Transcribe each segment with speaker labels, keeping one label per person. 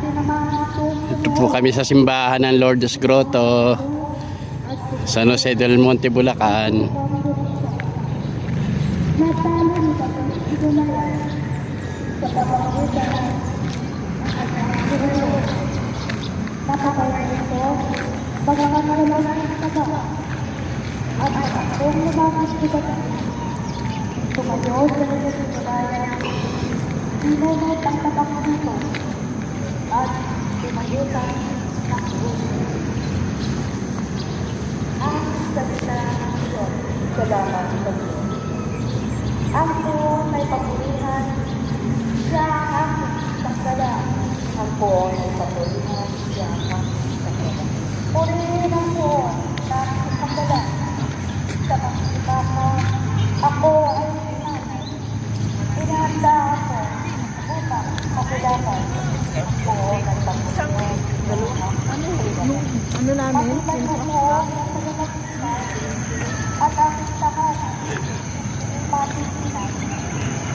Speaker 1: Ito po kami sa simbahan ng Lourdes Grotto, San Jose del Monte, Bulacan.
Speaker 2: Ako may papulihan sa aking sakdala. Ako may papulihan sa aking sakdala. Purihin ako sa aking sakdala. Sa pagsipahan, ako ay sinanay. Pinahanda ako upang makilaman. Ako may papulihan sa aking sakdala.
Speaker 3: Ano namin?
Speaker 2: Pagpapalit mo ang pagkakasipan at aking tahanan. Pagpapisinan,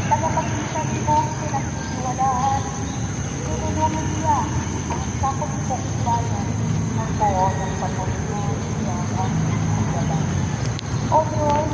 Speaker 2: tagapagsisan mo pinagtitiwalaan, tinulungan niya ang sakot kong bayan ng buong ng patuloy niya ang pagkakasipan. O Diyos,